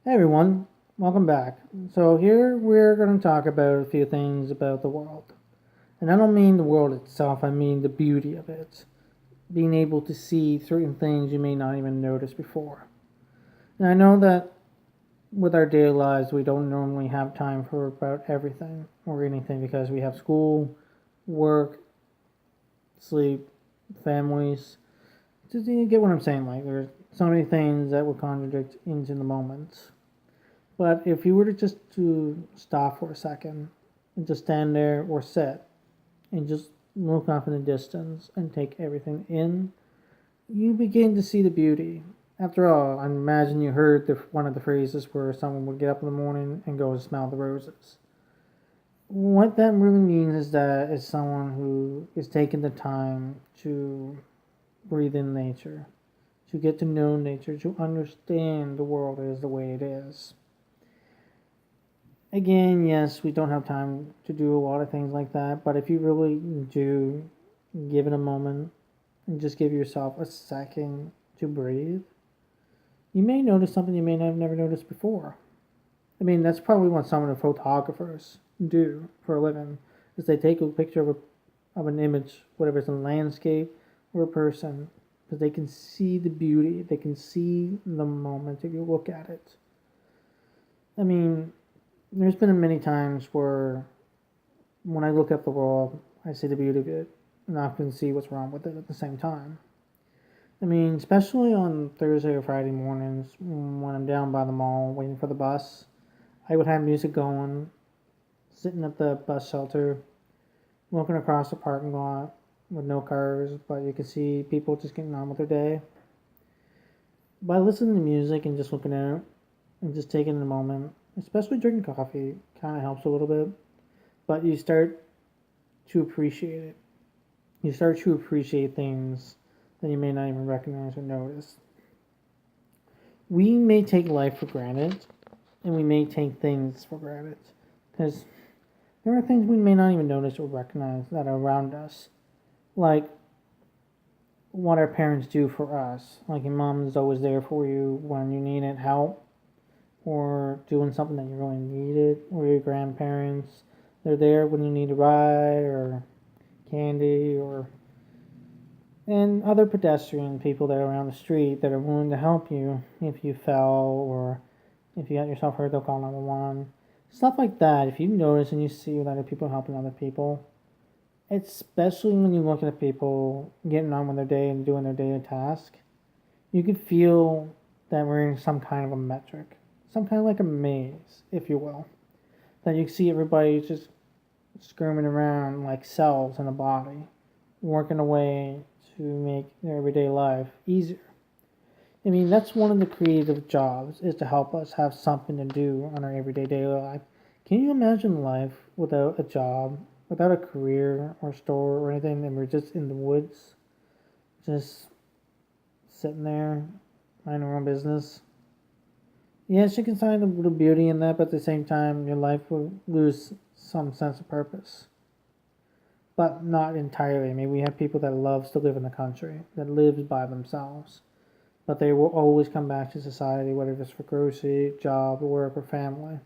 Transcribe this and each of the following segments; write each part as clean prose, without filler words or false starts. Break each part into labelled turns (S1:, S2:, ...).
S1: Hey everyone, welcome back. So, here we're going to talk about a few things about the world. And I don't mean the world itself, I mean the beauty of it. Being able to see certain things you may not even notice before. And I know that with our daily lives, we don't normally have time for about everything or anything because we have school, work, sleep, families. Just you get what I'm saying? Like, there's so many things that would contradict into the moment. But if you were to stop for a second and just stand there or sit and just look off in the distance and take everything in, you begin to see the beauty. After all, I imagine you heard one of the phrases where someone would get up in the morning and go and smell the roses. What that really means is that it's someone who is taking the time to breathe in nature, to get to know nature, to understand the world is the way it is. Again, yes, we don't have time to do a lot of things like that, but if you really do give it a moment and just give yourself a second to breathe, you may notice something you may have never noticed before. I mean, that's probably what some of the photographers do for a living, is they take a picture of an image, whatever it's a landscape or a person, because they can see the beauty, they can see the moment if you look at it. I mean, there's been many times where when I look at the world, I see the beauty of it and often see what's wrong with it at the same time. I mean, especially on Thursday or Friday mornings when I'm down by the mall waiting for the bus, I would have music going, sitting at the bus shelter, looking across the parking lot with no cars, but you can see people just getting on with their day. By listening to music and just looking out and just taking a moment, especially drinking coffee, kind of helps a little bit. But you start to appreciate it. You start to appreciate things that you may not even recognize or notice. We may take life for granted, and we may take things for granted, because there are things we may not even notice or recognize that are around us, like what our parents do for us. Like your mom is always there for you when you needed help, or doing something that you really needed, or your grandparents, they're there when you need a ride or candy, or and other pedestrian people that are around the street that are willing to help you if you fell or if you got yourself hurt, they'll call 911. Stuff like that. If you notice and you see that other people helping other people, especially when you look at people getting on with their day and doing their daily task, you can feel that we're in some kind of a metric, some kind of like a maze, if you will. That you see everybody just skirming around like cells in a body, working away to make their everyday life easier. I mean, that's one of the creative jobs, is to help us have something to do on our everyday daily life. Can you imagine life without a job, without a career or store or anything, and we're just in the woods, just sitting there, minding our own business? Yes, you can find a little beauty in that, but at the same time, your life will lose some sense of purpose. But not entirely. I mean, we have people that loves to live in the country, that lives by themselves, but they will always come back to society, whether it's for grocery, job, work, or family.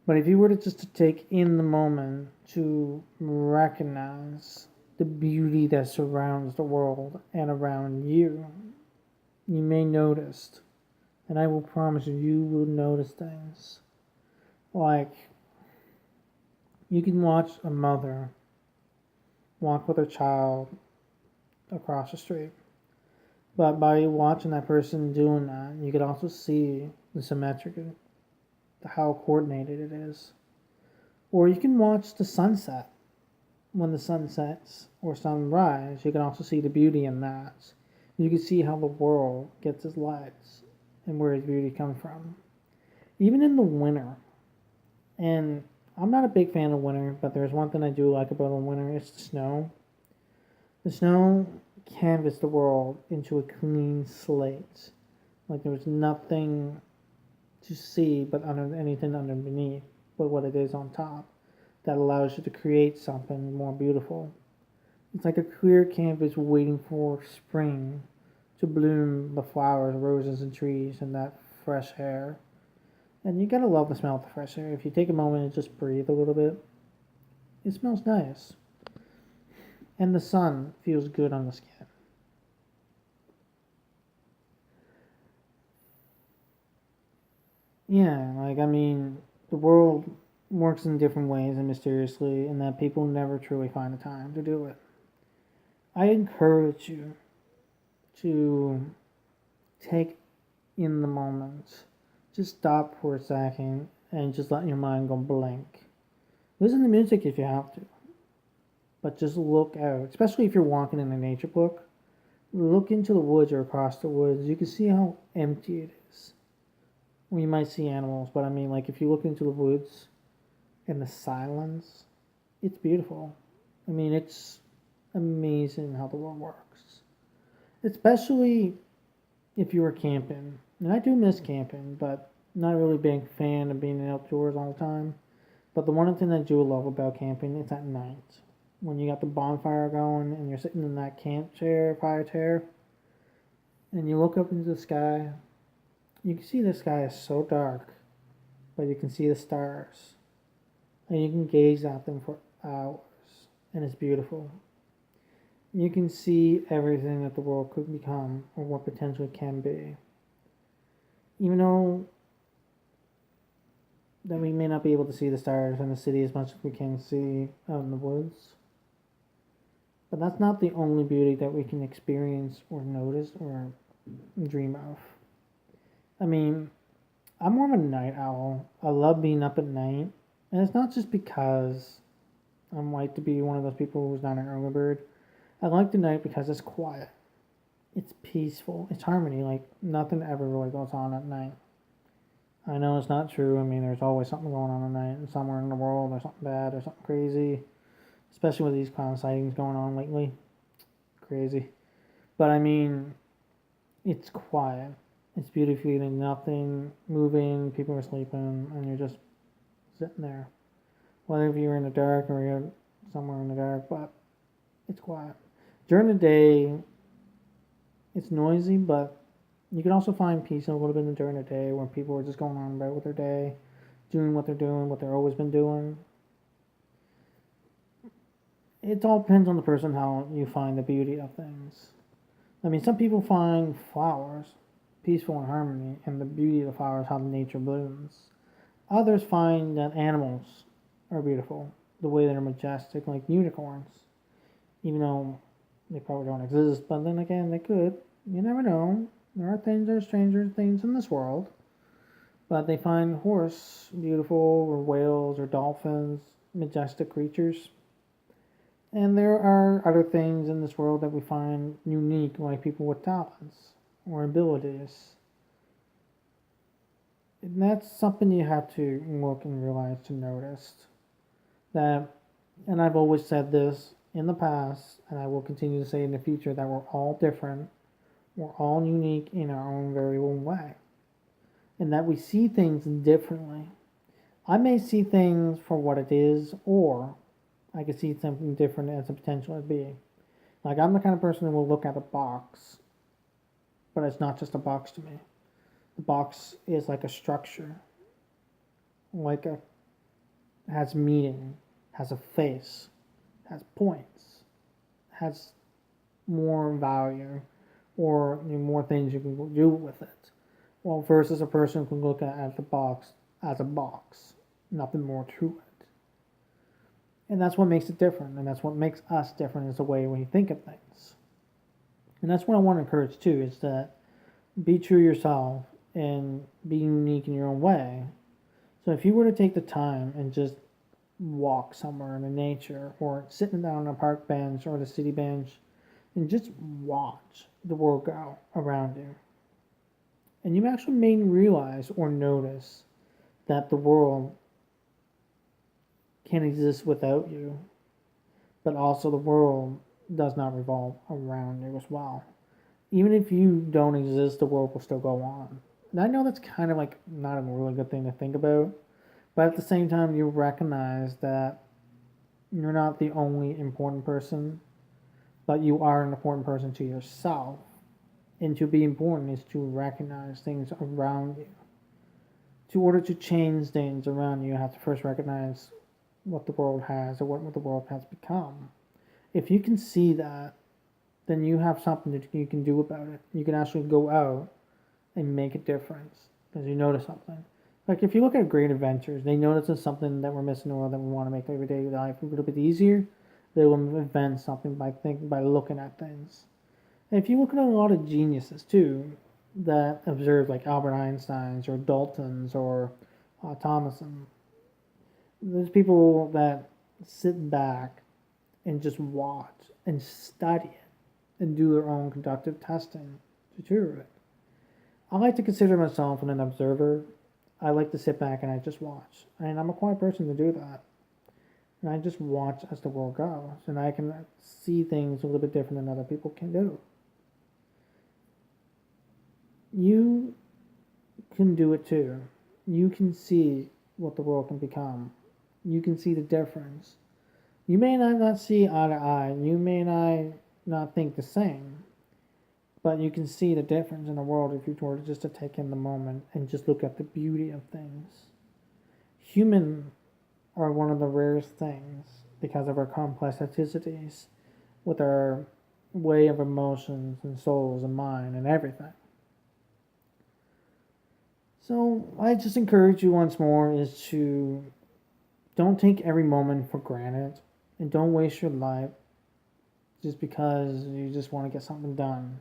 S1: But if you were to just to take in the moment to recognize the beauty that surrounds the world and around you, you may notice, and I will promise you, you will notice things. Like, you can watch a mother walk with her child across the street. But by watching that person doing that, you can also see the symmetric, how coordinated it is. Or you can watch the sunset. When the sun sets or sunrise, you can also see the beauty in that. You can see how the world gets its lights and where its beauty comes from. Even in the winter, and I'm not a big fan of winter, but there's one thing I do like about the winter, it's the snow. The snow canvas the world into a clean slate. Like there was nothing to see but under anything underneath, but what it is on top that allows you to create something more beautiful. It's like a clear canvas waiting for spring to bloom the flowers, roses, and trees, and that fresh air. And you gotta love the smell of the fresh air. If you take a moment and just breathe a little bit, it smells nice. And the sun feels good on the skin. Yeah, like, I mean, the world works in different ways and mysteriously, and that people never truly find the time to do it. I encourage you to take in the moment. Just stop for a second and just let your mind go blank. Listen to music if you have to, but just look out, especially if you're walking in a nature book. Look into the woods or across the woods. You can see how empty it is. Well, you might see animals, but I mean, like, if you look into the woods and the silence, it's beautiful. I mean, it's amazing how the world works. Especially if you were camping. And I do miss camping, but not really a big fan of being outdoors all the time. But the one thing I do love about camping is at night. When you got the bonfire going and you're sitting in that camp chair, fire chair, and you look up into the sky, you can see the sky is so dark, but you can see the stars. And you can gaze at them for hours, and it's beautiful. You can see everything that the world could become or what potentially can be. Even though that we may not be able to see the stars in the city as much as we can see out in the woods. But that's not the only beauty that we can experience or notice or dream of. I mean, I'm more of a night owl. I love being up at night. And it's not just because I'm like to be one of those people who's not an early bird. I like the night because it's quiet. It's peaceful. It's harmony. Like, nothing ever really goes on at night. I know it's not true. I mean, there's always something going on at night, and somewhere in the world there's something bad or something crazy. Especially with these clown sightings going on lately. Crazy. But I mean, it's quiet. It's beautiful. Nothing moving. People are sleeping, and you're just sitting there. Whether you're in the dark or you're somewhere in the dark, but it's quiet. During the day, it's noisy, but you can also find peace a little bit during the day when people are just going on about with their day, doing, what they've always been doing. It all depends on the person how you find the beauty of things. I mean, some people find flowers peaceful and harmony, and the beauty of the flowers, how nature blooms. Others find that animals are beautiful, the way they're majestic, like unicorns, even though they probably don't exist, but then again, they could. You never know. There are things, there are stranger things in this world. But they find horse beautiful, or whales, or dolphins, majestic creatures. And there are other things in this world that we find unique, like people with talents or abilities. And that's something you have to look and realize to notice. That, and I've always said this in the past, and I will continue to say in the future, that we're all different. We're all unique in our own very own way. And that we see things differently. I may see things for what it is, or I could see something different as a potential to be. Like, I'm the kind of person who will look at a box, but it's not just a box to me. The box is like a structure, like a has meaning, has a face, has points, has more value, or more things you can do with it. Well, versus a person who can look at the box as a box, nothing more to it. And that's what makes it different, and that's what makes us different is the way we think of things. And that's what I want to encourage too, is that be true yourself and be unique in your own way. So if you were to take the time and just walk somewhere in the nature, or sitting down on a park bench or the city bench, and just watch the world go around you, and you actually may realize or notice that the world can exist without you, but also the world does not revolve around you as well. Even if you don't exist, the world will still go on. And I know that's kind of like not a really good thing to think about, but at the same time, you recognize that you're not the only important person, but you are an important person to yourself. And to be important is to recognize things around you. To order to change things around you, you have to first recognize what the world has or what the world has become. If you can see that, then you have something that you can do about it. You can actually go out and make a difference because you notice something. Like if you look at great adventures, they notice there's something that we're missing in the world that we want to make everyday life a little bit easier. They will invent something by looking at things. And if you look at a lot of geniuses too, that observe like Albert Einstein's or Dalton's or Thomason, there's people that sit back and just watch and study it and do their own conductive testing to prove it. I like to consider myself an observer. I like to sit back and I just watch. And I'm a quiet person to do that. And I just watch as the world goes. And I can see things a little bit different than other people can do. You can do it too. You can see what the world can become. You can see the difference. You may not see eye to eye. You may not think the same. But you can see the difference in the world if you were just to take in the moment and just look at the beauty of things. Humans are one of the rarest things because of our complexicities with our way of emotions and souls and mind and everything. So I just encourage you once more is to don't take every moment for granted and don't waste your life just because you just want to get something done.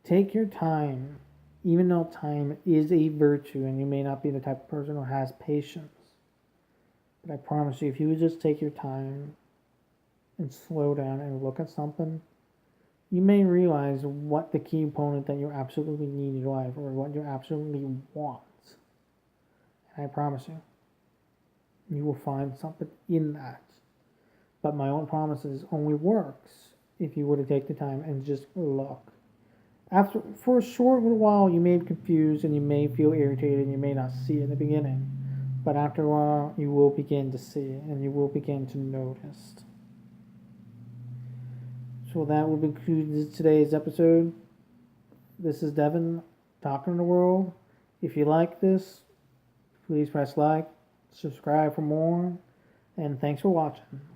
S1: Take your time, even though time is a virtue and you may not be the type of person who has patience. But I promise you, if you would just take your time and slow down and look at something, you may realize what the key component that you absolutely need in your life or what you absolutely want. And I promise you, you will find something in that. But my own promises only works if you were to take the time and just look. For a short little while, you may be confused and you may feel irritated and you may not see it in the beginning. But after a while, you will begin to see it and you will begin to notice. So that will conclude today's episode. This is Devin talking to the world. If you like this, please press like, subscribe for more, and thanks for watching.